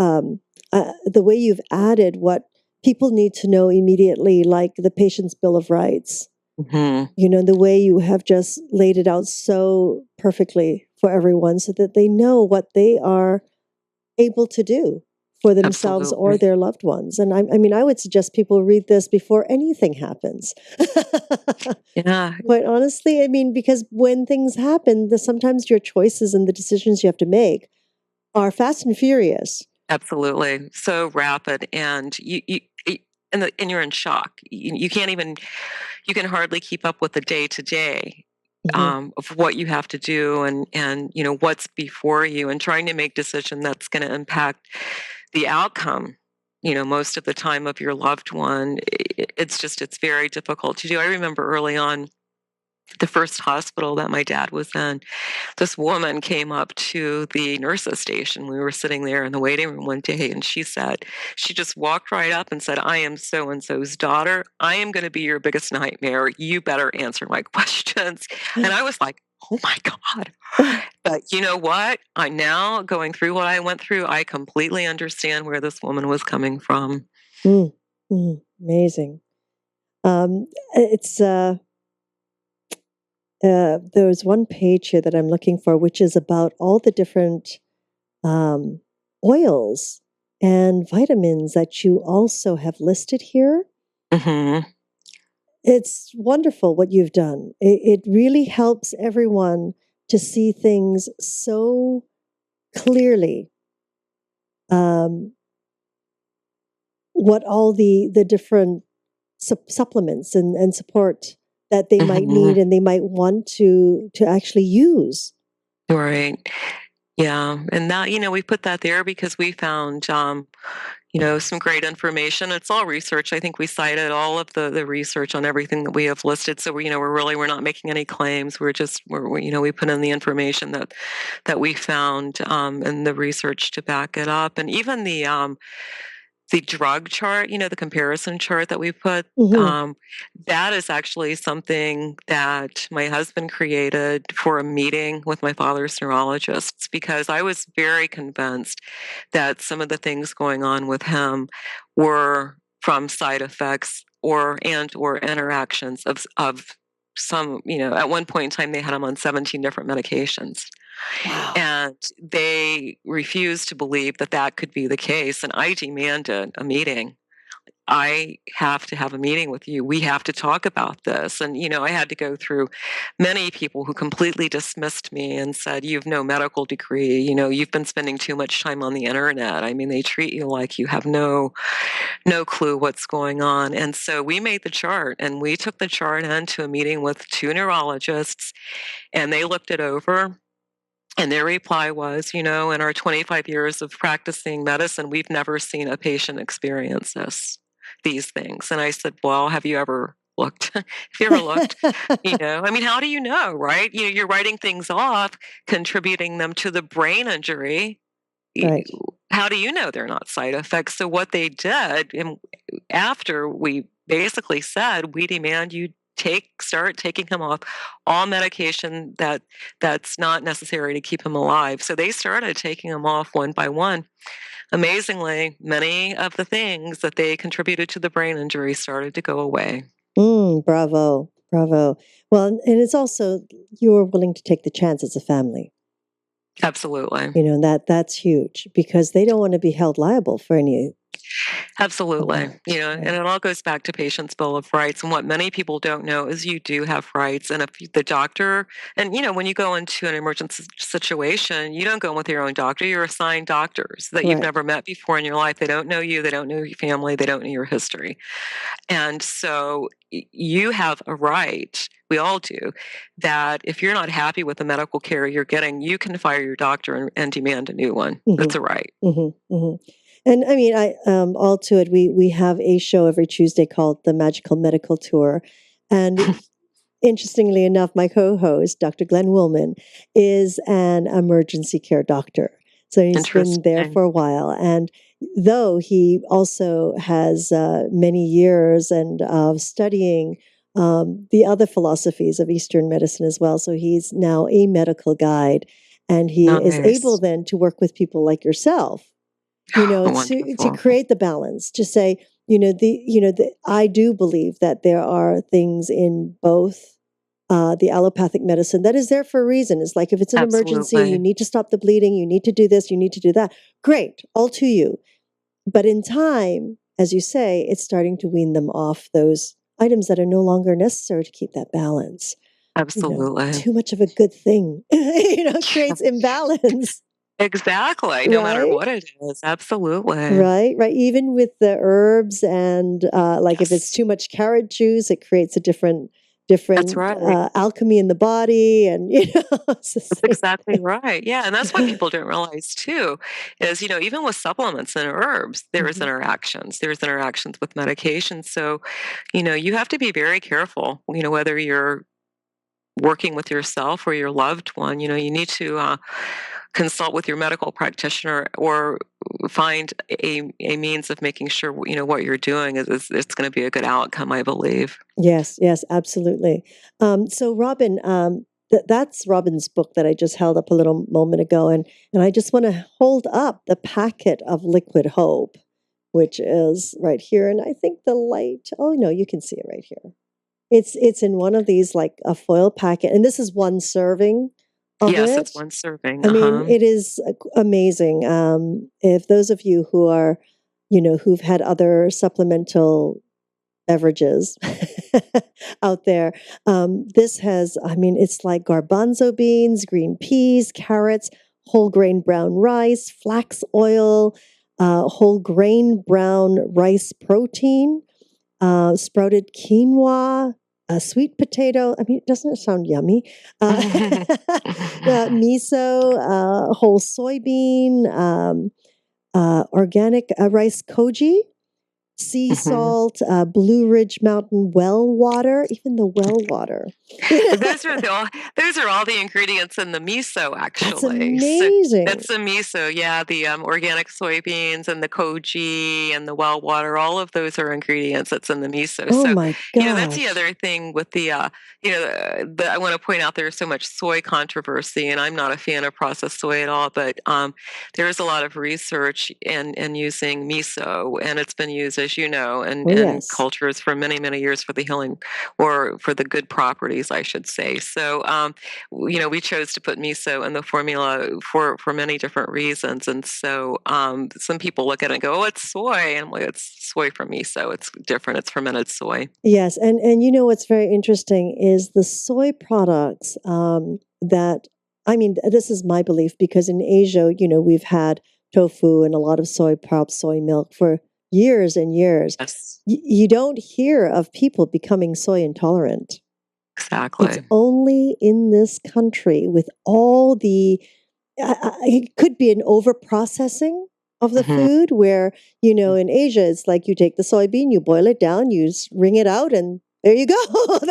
the way you've added what people need to know immediately, like the patient's bill of rights. Mhm. The way you have just laid it out so perfectly for everyone, so that they know what they are able to do for themselves or Absolutely. their loved ones. And I mean, I would suggest people read this before anything happens. Yeah, Quite honestly, I mean, because when things happen, sometimes your choices and the decisions you have to make are fast and furious. absolutely. So rapid, and and you're in shock. You can't even you can hardly keep up with the day to day Hmm. of what you have to do, and what's before you, and trying to make decision that's going to impact the outcome. Most of the time of your loved one. It's very difficult to do. I remember early on, the first hospital that my dad was in, this woman came up to the nurses station. We were sitting there in the waiting room one day, and she just walked right up and said, "I am so and so's daughter. I am going to be your biggest nightmare. You better answer my questions." And I was like, "Oh my God." But you know what? I now, going through what I went through, I completely understand where this woman was coming from. Mm, amazing. It's there's one page here that I'm looking for, which is about all the different um, oils and vitamins that you also have listed here. Hmm. It's wonderful what you've done. It really helps everyone to see things so clearly. Um, what all the different supplements and support that they might Hmm. need and they might want to actually use. Right. Yeah, and that, we put that there because we found, some great information. It's all research. I think we cited all of the research on everything that we have listed. So we're not making any claims. We put in the information that we found, and the research to back it up, and even the drug chart, the comparison chart that we put, Hmm. um, that is actually something that my husband created for a meeting with my father's neurologists, because I was very convinced that some of the things going on with him were from side effects or interactions of some, at one point in time they had him on 17 different medications. Wow. And they refused to believe that that could be the case. And I demanded a meeting. I have to have a meeting with you. We have to talk about this. And, I had to go through many people who completely dismissed me and said, you have no medical degree. You've been spending too much time on the internet. I mean, they treat you like you have no clue what's going on. And so we made the chart, and we took the chart into a meeting with 2 neurologists, and they looked it over. And their reply was, in our 25 years of practicing medicine, we've never seen a patient experience these things. And I said, well, have you ever looked? Have you ever looked? I mean, how do you know, right? You're writing things off, contributing them to the brain injury. Right. How do you know they're not side effects? So what they did, and after we basically said, we demand you start taking him off all medication that's not necessary to keep him alive. So they started taking him off one by one. Amazingly, many of the things that they contributed to the brain injury started to go away. Bravo. Bravo. Well, and it's also, you're willing to take the chance as a family. Absolutely. And that's huge, because they don't want to be held liable for any. Absolutely. Right. And it all goes back to patient's bill of rights. And what many people don't know is you do have rights. And if the doctor, and when you go into an emergency situation, you don't go in with your own doctor. You're assigned doctors that you've never met before in your life. They don't know you. They don't know your family. They don't know your history. And so you have a right, we all do, that if you're not happy with the medical care you're getting, you can fire your doctor and demand a new one. That's a right. And I mean, all to it, we have a show every Tuesday called The Magical Medical Tour. And interestingly enough, my co-host, Dr. Glenn Woolman, is an emergency care doctor. So he's been there for a while. And though he also has many years of studying the other philosophies of Eastern medicine as well. So he's now a medical guide, and he is able then to work with people like yourself, to create the balance, to say, I do believe that there are things in both the allopathic medicine that is there for a reason. It's like, if it's an emergency and you need to stop the bleeding, you need to do this, you need to do that. Great, all to you. But in time, as you say, it's starting to wean them off those items that are no longer necessary to keep that balance. Absolutely. Too much of a good thing, creates imbalance. Exactly. No matter what it is. Absolutely. Right. Even with the herbs, and if it's too much carrot juice, it creates a different That's right. alchemy in the body. And, That's exactly right. Yeah. And that's what people don't realize too, is, even with supplements and herbs, there's interactions. There's interactions with medications. So, you have to be very careful, whether you're working with yourself or your loved one. You need to consult with your medical practitioner, or find a means of making sure what you're doing is it's going to be a good outcome, I believe. Yes, absolutely. So Robin, that's Robin's book that I just held up a little moment ago, and I just want to hold up the packet of Liquid Hope, which is right here, and I think the light. Oh no, you can see it right here. It's in one of these, like a foil packet, and this is one serving of Yes, it. it's one serving. I mean, it is amazing. If those of you who are, who've had other supplemental beverages out there, this has, it's like garbanzo beans, green peas, carrots, whole grain brown rice, flax oil, whole grain brown rice protein, sprouted quinoa, sweet potato. I mean, doesn't it sound yummy? Miso, whole soybean, organic rice koji, sea salt, Blue Ridge Mountain well water, even the well water. Those are all the ingredients in the miso, actually. That's amazing. That's the miso, yeah. The organic soybeans and the koji and the well water, all of those are ingredients that's in the miso. Oh my gosh. That's the other thing with the, I want to point out there's so much soy controversy, and I'm not a fan of processed soy at all, but there is a lot of research in using miso, and it's been used, as as you know, Oh, and yes. cultures for many, many years for the healing or for the good properties, I should say. So, we chose to put miso in the formula for many different reasons. And so some people look at it and go, oh, it's soy. And I'm like, it's soy from miso. It's different. It's fermented soy. Yes, and what's very interesting is the soy products that I mean, this is my belief because in Asia, we've had tofu and a lot of soy props, soy milk for years and years. Yes, You don't hear of people becoming soy intolerant. It's exactly. only in this country with all the it could be an over processing of the Hmm. food where, in Asia, it's like you take the soybean, you boil it down, you wring it out, and there you go.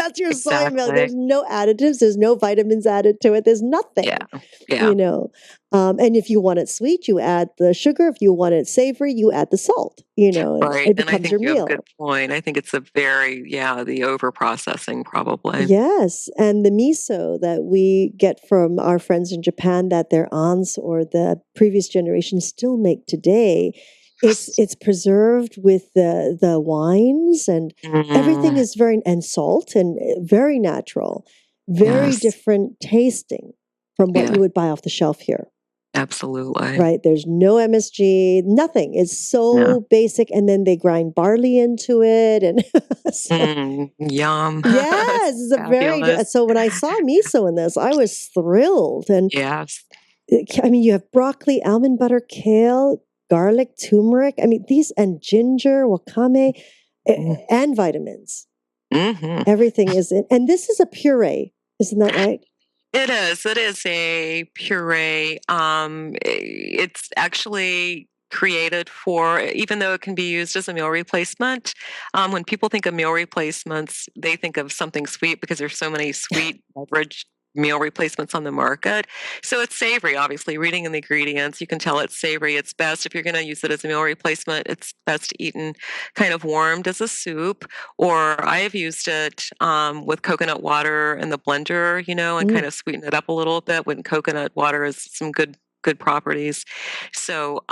That's your soy milk. Exactly. There's no additives, there's no vitamins added to it, there's Yeah. nothing, Yeah. you know. And if you want it sweet, you add the sugar. If you want it savory, you add the salt, and Right. it And I becomes your think you have a good meal. point. I think it's the over processing probably. Yes, and the miso that we get from our friends in Japan that their aunts or the previous generation still make today, it's preserved with the wines and everything Mm, is very and salt and very natural, very yes. different tasting from what Yeah, you would buy off the shelf here. absolutely. Right? There's no MSG, nothing. It's Yeah. so basic, and then they grind barley into it, and so Yum. yes, it's a very Fabulous. so when I saw miso in this, I was thrilled. And Yes. I mean, you have broccoli, almond butter, kale, garlic, turmeric. I mean, these and ginger, wakame, and vitamins. Mm-hmm. Everything is in, and this is a puree, isn't that right? It is. It is a puree. It's actually created for, even though it can be used as a meal replacement. When people think of meal replacements, they think of something sweet because there's so many sweet beverage meal replacements on the market. So it's savory, obviously. Reading in the ingredients, you can tell it's savory. It's best if you're going to use it as a meal replacement. It's best eaten kind of warmed as a soup, or I have used it with coconut water in the blender, and kind Mm. of sweeten it up a little bit when coconut water has some good properties. So,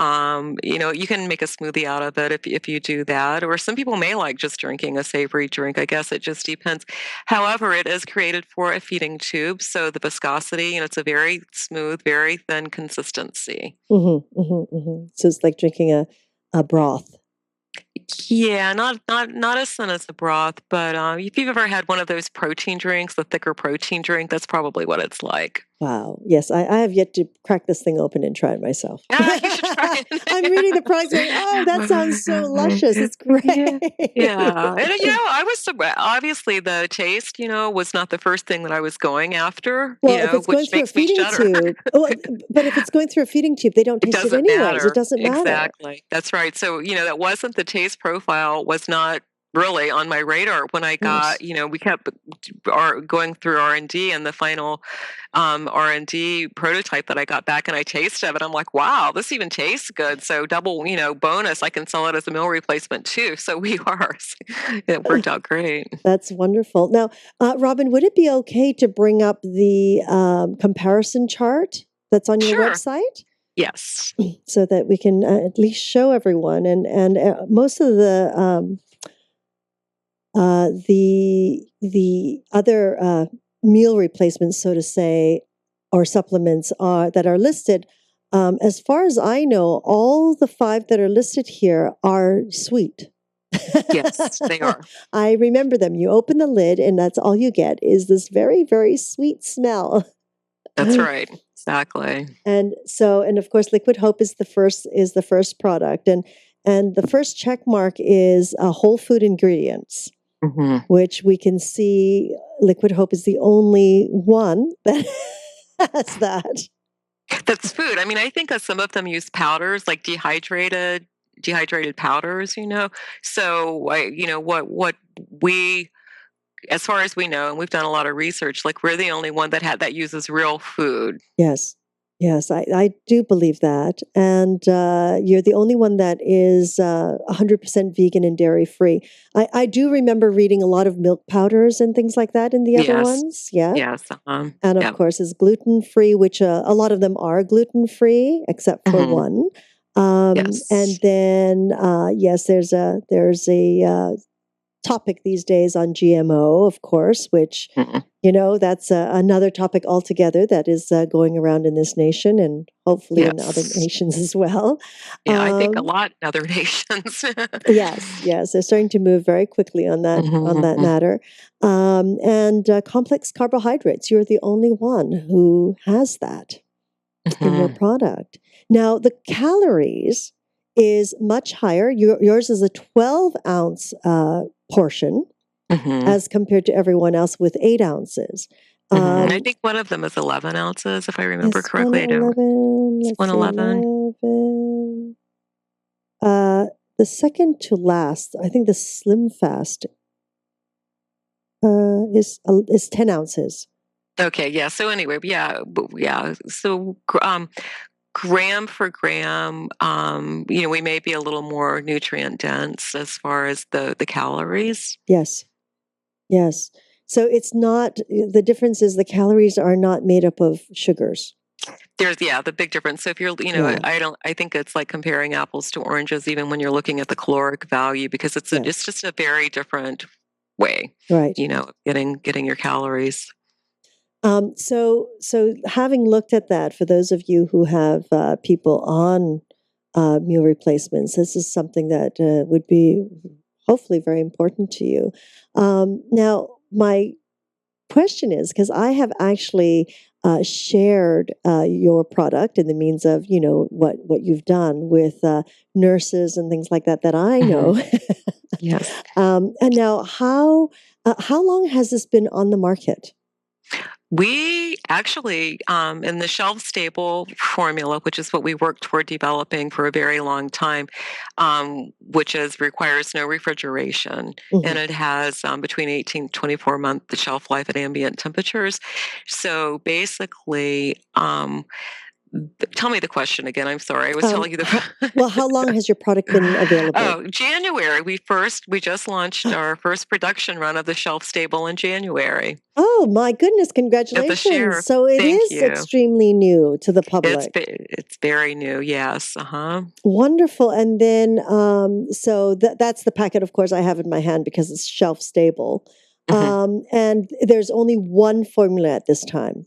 you can make a smoothie out of it if you do that. Or some people may like just drinking a savory drink. I guess it just depends. However, it is created for a feeding tube, so the viscosity, it's a very smooth, very thin consistency. So it's like drinking a broth. Yeah, not as thin as the broth, but if you've ever had one of those protein drinks, the thicker protein drink, that's probably what it's like. Wow. Yes, I have yet to crack this thing open and try it myself. Yeah, you should try I'm reading the products going, oh, that sounds so luscious. It's great. Yeah. Yeah, and, I was obviously, the taste, was not the first thing that I was going after, Well, if it's going which through a makes me feeding shudder. tube, well, but if it's going through a feeding tube, they don't It taste it doesn't anyways. It matter. doesn't matter. Exactly. That's right. So, that wasn't the taste profile was not really on my radar when I got, Yes. we kept going through R&D, and the final R&D prototype that I got back and I tasted it. I'm like, wow, this even tastes good. So double, bonus, I can sell it as a meal replacement too. So we are. It worked out great. That's wonderful. Now, Robin, would it be okay to bring up the comparison chart that's on your Sure. website Yes. so that we can at least show everyone? And most of the other meal replacements, so to say, or supplements that are listed. As far as I know, all the 5 that are listed here are sweet. Yes, they are. I remember them. You open the lid, and that's all you get is this very, very sweet smell. That's right. Exactly. And of course, Liquid Hope is the first product, and the first check mark is whole food ingredients, Hmm. which we can see Liquid Hope is the only one that has that. That's food. I mean, I think some of them use powders, like dehydrated powders, So what we, as far as we know, and we've done a lot of research, like we're the only one that uses real food. Yes. Yes, I do believe that. And you're the only one that is 100% vegan and dairy free. I do remember reading a lot of milk powders and things like that in the other Yes. ones. Yeah. Yes. And of Yeah. course, is gluten free, which a lot of them are gluten free, except for Hmm. one. And Yes. then, yes, there's a topic these days on GMO, of course, which, Mm. that's another topic altogether that is going around in this nation and hopefully in other Yes. nations as well. Yeah, I think a Um, lot in other nations. yes, yes, they're starting to move very quickly on that Mhm. matter. And complex carbohydrates, you're the only one who has that in your Mhm. product. Now, the calories is much higher. Yours is a 12-ounce portion Mhm. as compared to everyone else with 8 ounces. Mhm. I Um, think one of them is 11 ounces, if I remember this one correctly. I don't 11, It's let's see, 111. 11. Uh, the second to last, I think the Slim Fast is 10 ounces. Okay, yeah, so anyway, yeah, yeah, so, gram for gram, we may be a little more nutrient dense as far as the calories. Yes, yes. So it's not, the difference is the calories are not made up of sugars. There's yeah, the big difference. So if you're, Yeah, I think it's like comparing apples to oranges even when you're looking at the caloric value because it's yes, just a very different way, right. of getting your calories. So having looked at that, for those of you who have people on meal replacements, this is something that would be hopefully very important to you. Now, my question is, because I have actually shared your product in the means of what you've done with nurses and things like that I know. Mhm. Yes. And now, how long has this been on the market? We actually, in the shelf stable formula, which is what we worked toward developing for a very long time, which requires no refrigeration, Hmm. and it has between 18 to 24 month the shelf life at ambient temperatures. So basically, tell me the question again. I'm sorry, I was telling you How, the. well, how long has your product been available? Oh, January. We just launched our first production run of the shelf stable in January. Oh my goodness, At the congratulations. share. So it Thank is you. extremely new to the public. It's very new, yes, uh-huh. Wonderful. And then, so that's the packet, of course, I have in my hand because it's shelf stable. Mhm. And there's only one formula at this time.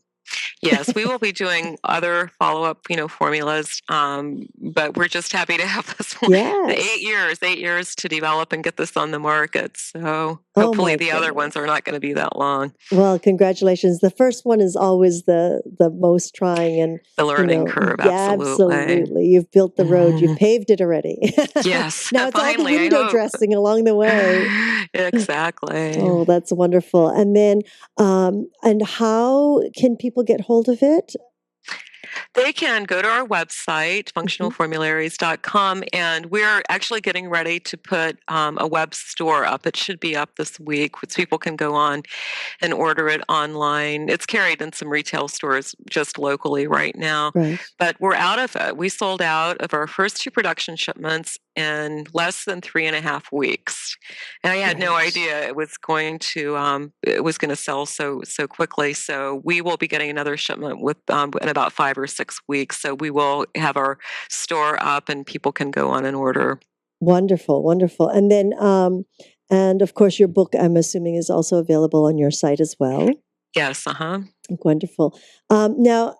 Yes, we will be doing other follow-up, formulas, but we're just happy to have this one the Yes. 8 years to develop and get this on the market, so Oh hopefully my the other ones are goodness. not gonna be that long. Well, congratulations. The first one is always the most trying, and The learning curve, yeah, absolutely. absolutely. You've built the road, you've Mhm. paved it already. Yes, Now it's all the finally, I window hope. dressing along the way. Exactly. Oh, that's wonderful. And then, and how can people get hold of it? They can go to our website, Mhm. functionalformularies.com, and we're actually getting ready to put a web store up. It should be up this week, which people can go on and order it online. It's carried in some retail stores just locally right now, Right. but we're out of it. We sold out of our first two production shipments in less than 3.5 weeks, and I had no Right. idea it was going to sell so quickly. So we will be getting another shipment in about 5 or 6 weeks. So we will have our store up, and people can go on and order. Wonderful, wonderful. And then, and of course, your book, I'm assuming, is also available on your site as well. Yes, uh huh. Wonderful. Now,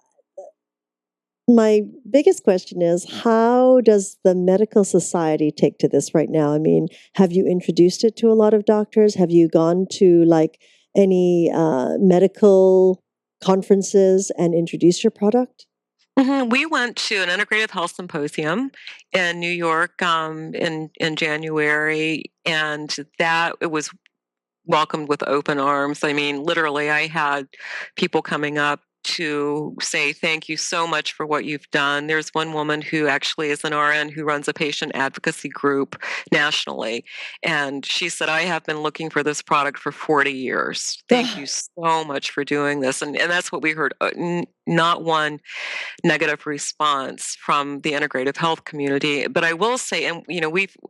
my biggest question is, how does the medical society take to this right now? I mean, have you introduced it to a lot of doctors? Have you gone to like any medical conferences and introduced your product? We went to an integrative health symposium in New York in January, and that it was welcomed with open arms. I mean, literally, I had people coming up to say thank you so much for what you've done. There's one woman who actually is an RN who runs a patient advocacy group nationally, and she said, I have been looking for this product for 40 years. Thank you Ah, so much for doing this. And that's what we heard not one negative response from the integrative health community. But I will say, and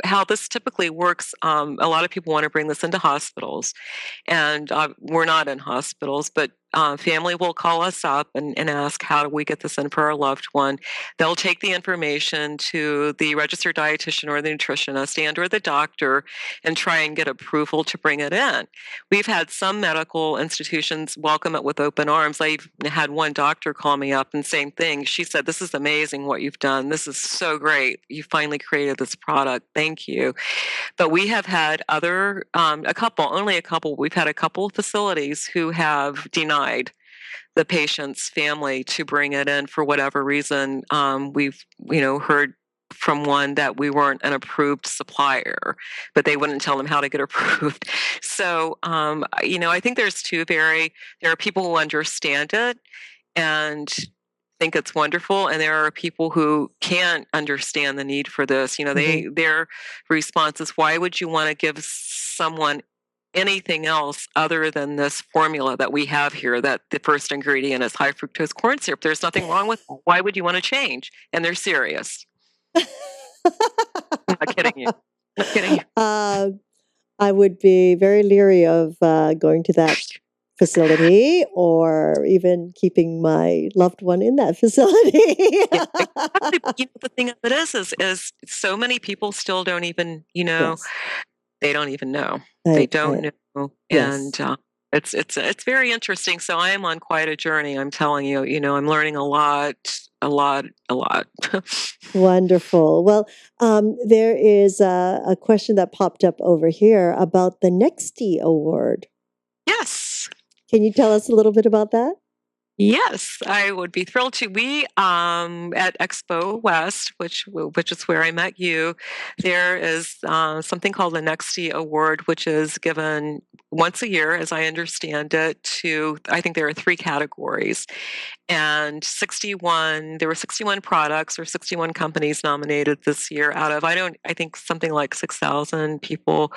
how this typically works, a lot of people want to bring this into hospitals, and we're not in hospitals, but family will call us up and ask, how do we get this in for our loved one? They'll take the information to the registered dietitian or the nutritionist and or the doctor and try and get approval to bring it in. We've had some medical institutions welcome it with open arms. I had one doctor call me up and same thing. She said, "This is amazing what you've done. This is so great. You finally created this product. Thank you." But we have had only a couple, we've had a couple of facilities who have denied the patient's family to bring it in for whatever reason. We've, heard from one that we weren't an approved supplier, but they wouldn't tell them how to get approved. So, I think there are people who understand it and think it's wonderful, and there are people who can't understand the need for this. Their response is, why would you want to give someone anything else other than this formula that we have here, that the first ingredient is high fructose corn syrup? There's nothing wrong with that. Why would you want to change? And they're serious. I'm not kidding you. I'm not kidding you. I would be very leery of going to that facility or even keeping my loved one in that facility. Yeah, exactly. But, the thing of it is so many people still don't even, Yes. they don't even know. They don't know. Yes. And it's very interesting. So I am on quite a journey. I'm telling you, I'm learning a lot. Wonderful. Well, there is a question that popped up over here about the Nexty Award. Yes. Can you tell us a little bit about that? Yes, I would be thrilled to. We at Expo West, which is where I met you, there is something called the Nexty Award, which is given once a year, as I understand it, I think there are 3 categories, and there were 61 products or 61 companies nominated this year out of, I think something like 6,000 people,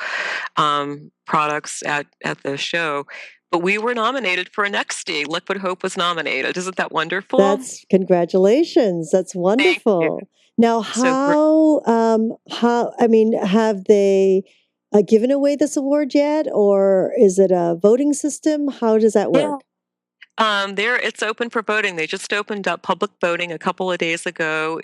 products at the show. But we were nominated for a Nexty. Liquid Hope was nominated. Isn't that wonderful? Congratulations. That's wonderful. Now, have they given away this award yet, or is it a voting system? How does that work? It's open for voting. They just opened up public voting a couple of days ago.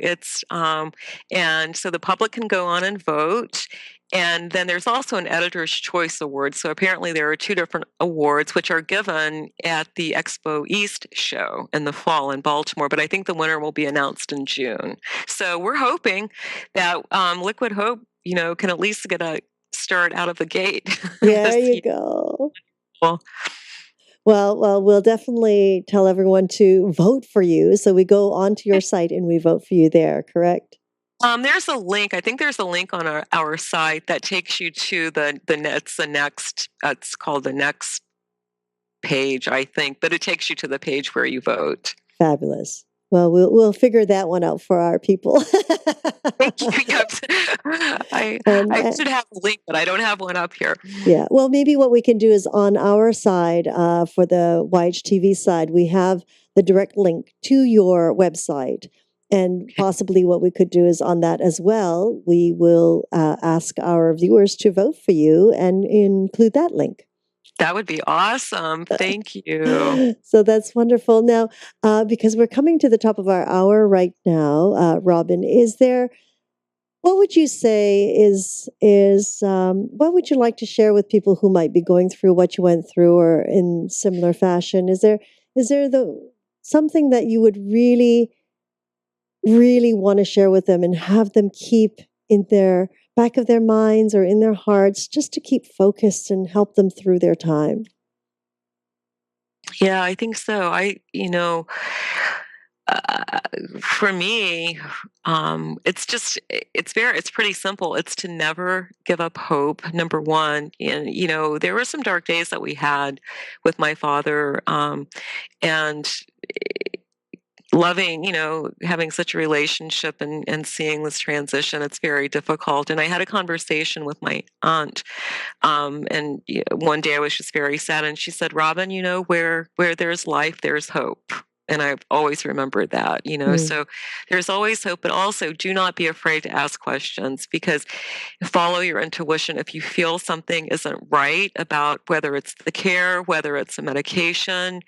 And so the public can go on and vote. And then there's also an Editor's Choice Award. So apparently there are 2 different awards which are given at the Expo East show in the fall in Baltimore. But I think the winner will be announced in June. So we're hoping that Liquid Hope, can at least get a start out of the gate. There you go. Well, we'll definitely tell everyone to vote for you. So we go onto your site and we vote for you there, correct? There's a link. I think there's a link on our site that takes you to it's called the next page, I think, but it takes you to the page where you vote. Fabulous. Well, we'll figure that one out for our people. Thank you. I should have a link, but I don't have one up here. Yeah. Well, maybe what we can do is on our side, for the YHTV side, we have the direct link to your website. And possibly what we could do is on that as well, we will ask our viewers to vote for you and include that link. That would be awesome. Thank you. So that's wonderful. Now, because we're coming to the top of our hour right now, Robin, what would you say what would you like to share with people who might be going through what you went through or in similar fashion? Is there something that you would really, really want to share with them and have them keep in their back of their minds or in their hearts, just to keep focused and help them through their time? Yeah, I think so. For me, it's pretty simple. It's to never give up hope. Number one, and there were some dark days that we had with my father, and loving, having such a relationship and seeing this transition, it's very difficult. And I had a conversation with my aunt, and one day I was just very sad, and she said, "Robin, where there's life, there's hope." And I've always remembered that, so there's always hope. But also, do not be afraid to ask questions, because follow your intuition. If you feel something isn't right about whether it's the care, whether it's a medication,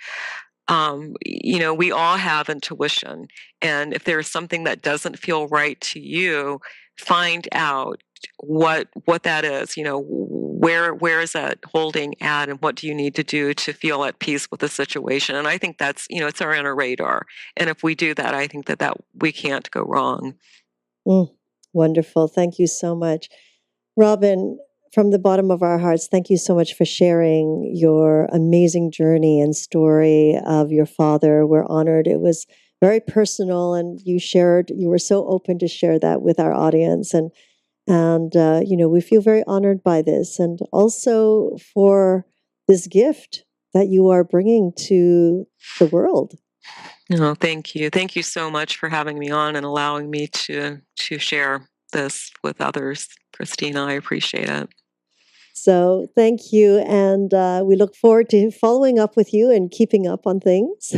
we all have intuition. And if there's something that doesn't feel right to you, find out what that is. Where is that holding at, and what do you need to do to feel at peace with the situation? And I think that's, it's our inner radar. And if we do that, I think that we can't go wrong. Wonderful. Thank you so much. Robin, from the bottom of our hearts, thank you so much for sharing your amazing journey and story of your father. We're honored. It was very personal, and you were so open to share that with our audience. And we feel very honored by this, and also for this gift that you are bringing to the world. No, thank you. Thank you so much for having me on and allowing me to share this with others, Christina. I appreciate it. So thank you. And we look forward to following up with you and keeping up on things.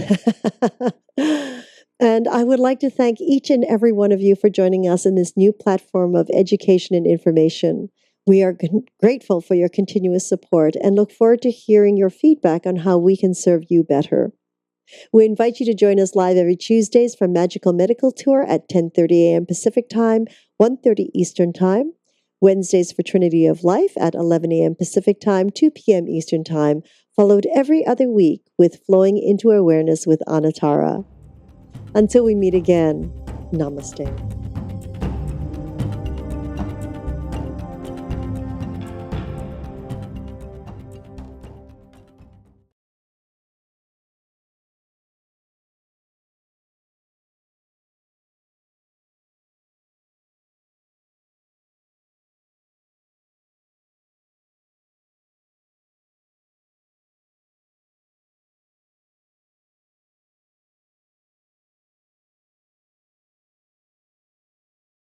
And I would like to thank each and every one of you for joining us in this new platform of education and information. We are grateful for your continuous support and look forward to hearing your feedback on how we can serve you better. We invite you to join us live every Tuesdays for Magical Medical Tour at 10:30 a.m. Pacific Time, 1:30 Eastern Time. Wednesdays for Trinity of Life at 11 a.m. Pacific Time, 2 p.m. Eastern Time, followed every other week with Flowing into Awareness with Anatara. Until we meet again, namaste.